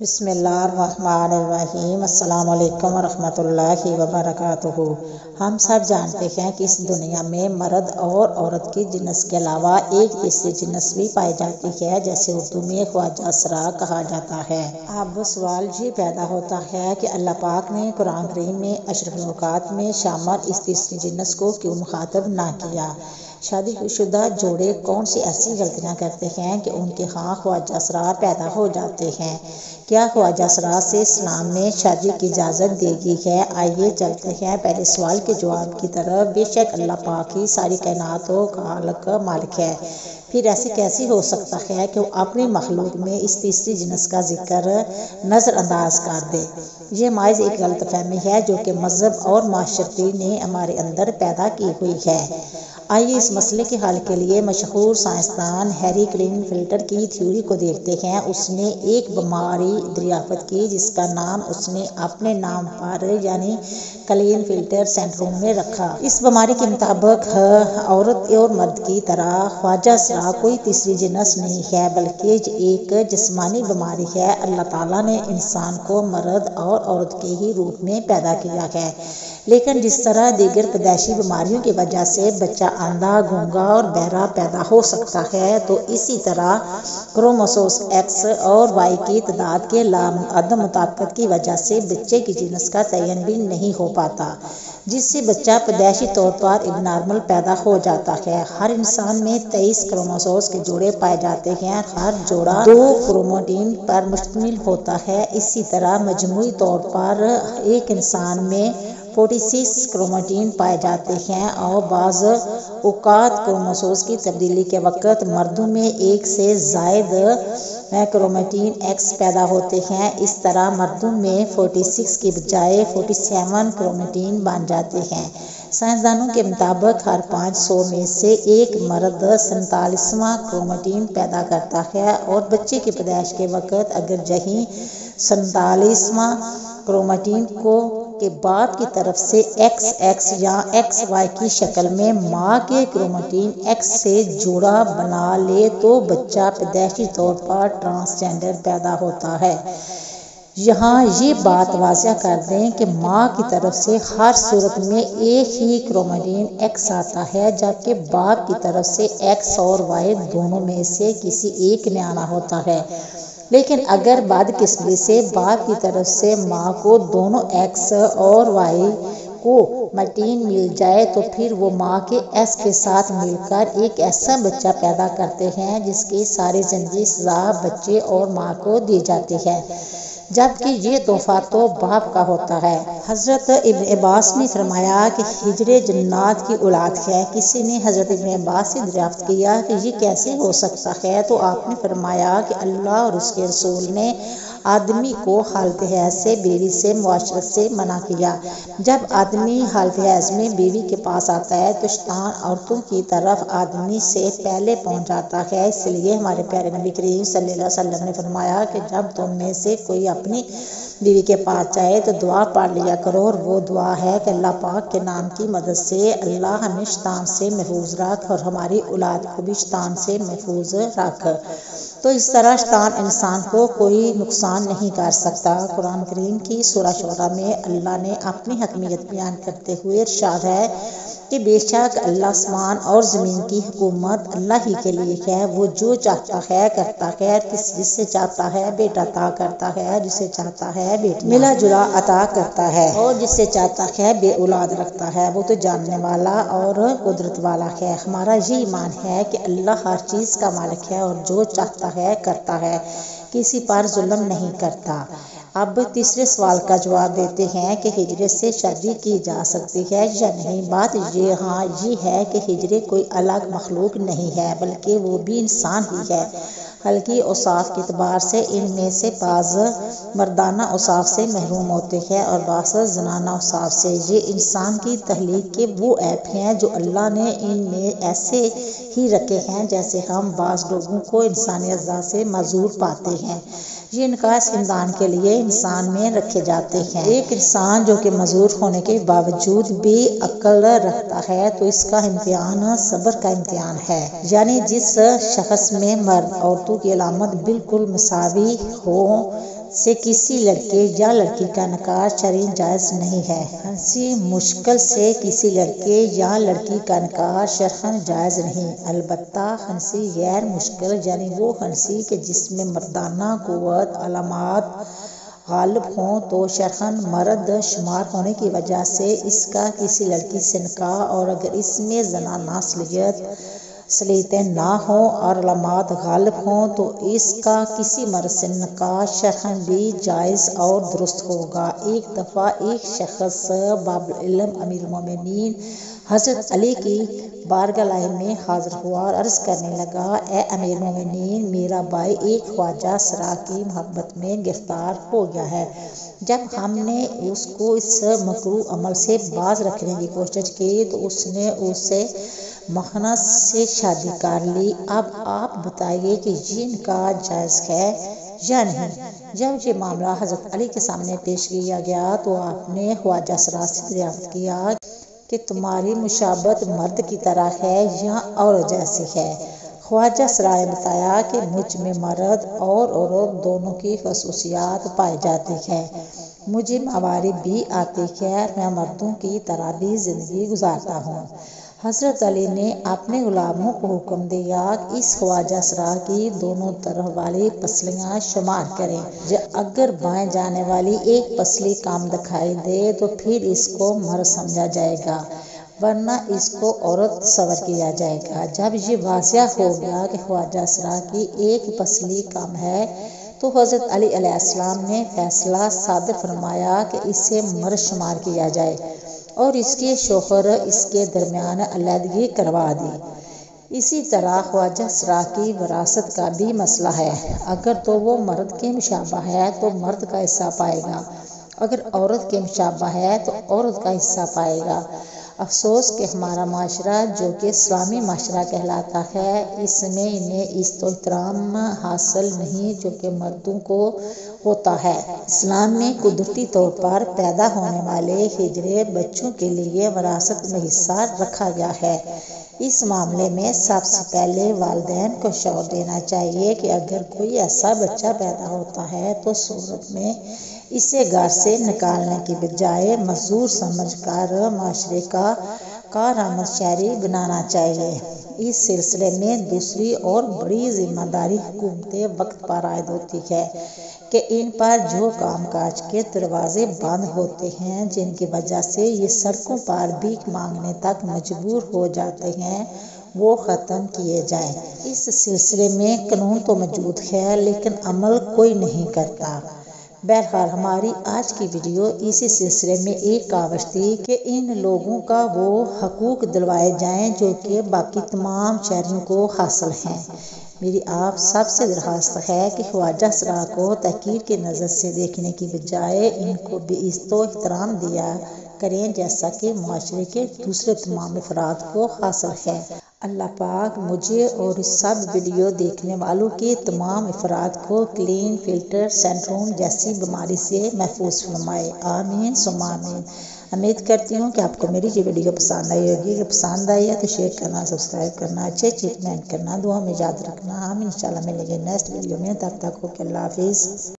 بسم اللہ الرحمن الرحیم۔ السلام علیکم ورحمۃ اللہ وبرکاتہ۔ ہم سب جانتے ہیں کہ اس دنیا میں مرد اور عورت کی جنس کے علاوہ ایک تیسری جنس بھی پائی جاتی ہے، جیسے اردو میں خواجہ اسرار کہا جاتا ہے۔ اب سوال یہ پیدا ہوتا ہے کہ اللہ پاک نے قرآن کریم میں اشرف المخلوقات میں شامل اس تیسری جنس کو کیوں مخاطب نہ کیا؟ شادی شدہ جوڑے کون سی ایسی غلطیاں کرتے ہیں کہ ان کے ہاں خواجہ اسرار پیدا ہو جاتے ہیں؟ کیا خواجہ اسرار سے اسلام میں شادی کی اجازت دی گئی ہے؟ آئیے چلتے ہیں پہلے سوال کے جواب کی طرف۔ بے شک اللہ پاک ہی ساری کائنات کا خالق مالک ہے، پھر ایسے کیسے ہو سکتا ہے کہ وہ اپنی مخلوق میں اس تیسری جنس کا ذکر نظر انداز کر دے؟ یہ محض ایک غلط فہمی ہے جو کہ مذہب اور معاشرتی نے ہمارے اندر پیدا کی ہوئی ہے۔ آئیے اس مسئلے کے حل کے لیے مشہور سائنسدان ہیری کلین فلٹر کی تھیوری کو دیکھتے ہیں۔ اس نے ایک بیماری دریافت کی جس کا نام اس نے اپنے نام پر یعنی کلین فلٹر سنڈروم میں رکھا۔ اس بیماری کے مطابق عورت اور مرد کی طرح خواجہ اسرار کوئی تیسری جنس نہیں ہے، بلکہ ایک جسمانی بیماری ہے۔ اللہ تعالیٰ نے انسان کو مرد اور عورت کے ہی روپ میں پیدا کیا ہے، لیکن جس طرح دیگر پیدائشی بیماریوں کی وجہ سے بچہ اندھا، گونگا اور بہرا پیدا ہو سکتا ہے، تو اسی طرح کروموسوم ایکس اور وائی کی تعداد کے عدم مطابقت کی وجہ سے بچے کی جنس کا تعین بھی نہیں ہو پاتا، جس سے بچہ پیدائشی طور پر اب نارمل پیدا ہو جاتا ہے۔ ہر انسان میں 23 کروموسومز کے جوڑے پائے جاتے ہیں، ہر جوڑا 2 کروموٹین پر مشتمل ہوتا ہے۔ اسی طرح مجموعی طور پر ایک انسان میں 46 کروموٹین پائے جاتے ہیں، اور بعض اوقات کروموسومز کی تبدیلی کے وقت مردوں میں 1 سے زائد کروموٹین ایکس پیدا ہوتے ہیں۔ اس طرح مردوں میں 46 کی بجائے 47 کروموٹین بن جاتے ہیں۔ سائنسدانوں کے مطابق ہر 500 میں سے ایک مرد 47واں کروموٹین پیدا کرتا ہے، اور بچے کی پیدائش کے وقت اگر یہی 47واں کروموٹین کو کے باپ کی طرف سے ایکس ایکس یا ایکس وائی کی شکل میں ماں کے کروموٹین ایکس سے جوڑا بنا لے تو بچہ پیدائشی طور پر ٹرانسجینڈر پیدا ہوتا ہے۔ یہاں یہ بات واضح کر دیں کہ ماں کی طرف سے ہر صورت میں ایک ہی کروموٹین ایکس آتا ہے، جبکہ باپ کی طرف سے ایکس اور وائی دونوں میں سے کسی ایک نے آنا ہوتا ہے۔ لیکن اگر بدقسمتی سے باپ کی طرف سے ماں کو دونوں ایکس اور وائی کو مٹین مل جائے تو پھر وہ ماں کے ایس کے ساتھ مل کر ایک ایسا بچہ پیدا کرتے ہیں جس کی ساری زندگی سزا بچے اور ماں کو دی جاتی ہے، جبکہ یہ تحفہ تو باپ کا ہوتا ہے۔ حضرت ابن عباس نے فرمایا کہ ہجڑے جنات کی اولاد ہے۔ کسی نے حضرت ابن عباس سے دریافت کیا کہ یہ کیسے ہو سکتا ہے، تو آپ نے فرمایا کہ اللہ اور اس کے رسول نے آدمی کو حالت حیض سے بیوی سے معاشرت سے منع کیا۔ جب آدمی حالت حیض میں بیوی کے پاس آتا ہے تو شیطان عورتوں کی طرف آدمی سے پہلے پہنچ جاتا ہے۔ اس لیے ہمارے پیارے نبی کریم صلی اللہ علیہ وسلم نے فرمایا کہ جب تم میں سے کوئی اپنی بیوی کے پاس جائے تو دعا پڑھ لیا کرو، اور وہ دعا ہے کہ اللہ پاک کے نام کی مدد سے اللہ ہمیں شیطان سے محفوظ رکھ اور ہماری اولاد کو بھی شیطان سے محفوظ رکھ۔ تو اس طرح شیطان انسان کو کوئی نقصان نہیں کر سکتا۔ قرآن کریم کی سورہ شعراء میں اللہ نے اپنی حکمیت بیان کرتے ہوئے ارشاد ہے کہ بے شک اللہ آسمان اور زمین کی حکومت اللہ ہی کے لیے ہے، وہ جو چاہتا ہے کرتا ہے، جس سے چاہتا ہے بیٹا عطا کرتا ہے، جسے چاہتا ہے بیٹا ملا جلا عطا کرتا ہے، اور جس سے چاہتا ہے بے اولاد رکھتا ہے، وہ تو جاننے والا اور قدرت والا ہے۔ ہمارا یہ ایمان ہے کہ اللہ ہر چیز کا مالک ہے اور جو چاہتا ہے کرتا ہے، کسی پر ظلم نہیں کرتا۔ اب تیسرے سوال کا جواب دیتے ہیں کہ ہجڑے سے شادی کی جا سکتی ہے یا نہیں۔ بات یہ ہے کہ ہجڑے کوئی الگ مخلوق نہیں ہے، بلکہ وہ بھی انسان ہی ہے۔ حلقی اوصاف کے اعتبار سے ان میں سے بعض مردانہ اوصاف سے محروم ہوتے ہیں اور بعض زنانہ اوصاف سے۔ یہ انسان کی تخلیق کے وہ عیب ہیں جو اللہ نے ان میں ایسے ہی رکھے ہیں جیسے ہم بعض لوگوں کو انسانی اعضاء سے معذور پاتے ہیں۔ یہ نقائص امتحان کے لیے انسان میں رکھے جاتے ہیں۔ ایک انسان جو کہ معذور ہونے کے باوجود بھی عقل رکھتا ہے تو اس کا امتحان صبر کا امتحان ہے، یعنی جس شخص میں مرد عورتوں کی علامت بالکل مساوی ہو، سے کسی لڑکے یا لڑکی کا نکاح شرعاً جائز نہیں ہے۔ ہنسی مشکل سے کسی لڑکے یا لڑکی کا نکاح شرعاً جائز نہیں، البتہ ہنسی غیر مشکل یعنی وہ ہنسی کہ جس میں مردانہ قوت علامات غالب ہوں تو شرعاً مرد شمار ہونے کی وجہ سے اس کا کسی لڑکی سے نکاح، اور اگر اس میں زنانہ صلاحیتیں نہ ہوں اور علامات غالب ہوں تو اس کا کسی مرد سے نکاح شرعاً بھی جائز اور درست ہوگا۔ ایک دفعہ ایک شخص باب العلم امیر المومنین حضرت علی کی بارگاہ میں حاضر ہوا اور عرض کرنے لگا، اے امیر المومنین، میرا بھائی ایک خواجہ سرا کی محبت میں گرفتار ہو گیا ہے۔ جب ہم نے اس کو اس مکروہ عمل سے باز رکھنے کی کوشش کی تو اس نے اسے مخنث سے شادی کر لی۔ اب آپ بتائیے کہ یہ نکاح جائز ہے یا نہیں؟ جب یہ معاملہ حضرت علی کے سامنے پیش کیا گیا تو آپ نے خواجہ سرا سے دریافت کیا کہ تمہاری مشابہت مرد کی طرح ہے یا عورت جیسی ہے؟ خواجہ سرا نے بتایا کہ مجھ میں مرد اور عورت دونوں کی خصوصیات پائی جاتی ہیں، مجھے موارد بھی آتی ہے اور میں مردوں کی طرح بھی زندگی گزارتا ہوں۔ حضرت علی نے اپنے غلاموں کو حکم دیا کہ اس خواجہ سرا کی دونوں طرف والی پسلیاں شمار کریں، اگر بائیں جانے والی ایک پسلی کم دکھائی دے تو پھر اس کو مرد سمجھا جائے گا ورنہ اس کو عورت تصور کیا جائے گا۔ جب یہ واضح ہو گیا کہ خواجہ سرا کی ایک پسلی کم ہے تو حضرت علی علیہ السلام نے فیصلہ صادر فرمایا کہ اسے مرد شمار کیا جائے اور اس کے شوہر اس کے درمیان علیحدگی کروا دی۔ اسی طرح خواجہ سرا کی وراثت کا بھی مسئلہ ہے، اگر تو وہ مرد کے مشابہ ہے تو مرد کا حصہ پائے گا، اگر عورت کے مشابہ ہے تو عورت کا حصہ پائے گا۔ افسوس کہ ہمارا معاشرہ جو کہ اسلامی معاشرہ کہلاتا ہے، اس میں انہیں عزت و احترام حاصل نہیں جو کہ مردوں کو ہوتا ہے۔ اسلام میں قدرتی طور پر پیدا ہونے والے ہجرے بچوں کے لیے وراثت میں حصہ رکھا گیا ہے۔ اس معاملے میں سب سے پہلے والدین کو شعور دینا چاہیے کہ اگر کوئی ایسا بچہ پیدا ہوتا ہے تو صورت میں اسے گھر سے نکالنے کی بجائے معذور سمجھ کر معاشرے کا کارآمد شہری بنانا چاہیے۔ اس سلسلے میں دوسری اور بڑی ذمہ داری حکومت وقت پر عائد ہوتی ہے کہ ان پر جو کام کاج کے دروازے بند ہوتے ہیں جن کی وجہ سے یہ سڑکوں پر بھیک مانگنے تک مجبور ہو جاتے ہیں وہ ختم کیے جائیں۔ اس سلسلے میں قانون تو موجود ہے لیکن عمل کوئی نہیں کرتا۔ بہرحال ہماری آج کی ویڈیو اسی سلسلے میں ایک کاوش تھی کہ ان لوگوں کا وہ حقوق دلوائے جائیں جو کہ باقی تمام شہریوں کو حاصل ہیں۔ میری آپ سب سے درخواست ہے کہ خواجہ سرا کو تحقیر کی نظر سے دیکھنے کی بجائے ان کو بھی عزت و احترام دیا کریں جیسا کہ معاشرے کے دوسرے تمام افراد کو حاصل ہے۔ اللہ پاک مجھے اور اس سب ویڈیو دیکھنے والوں کے تمام افراد کو کلین فلٹر سنڈروم جیسی بیماری سے محفوظ فرمائے، آمین ثم آمین۔ امید کرتی ہوں کہ آپ کو میری یہ ویڈیو پسند آئی ہوگی۔ اگر پسند آئی ہے تو شیئر کرنا، سبسکرائب کرنا، اچھے کمنٹ کرنا، دعا میں یاد رکھنا۔ ہم انشاءاللہ ملیں گے نیکسٹ ویڈیو میں، تب تک اوکے، اللہ حافظ۔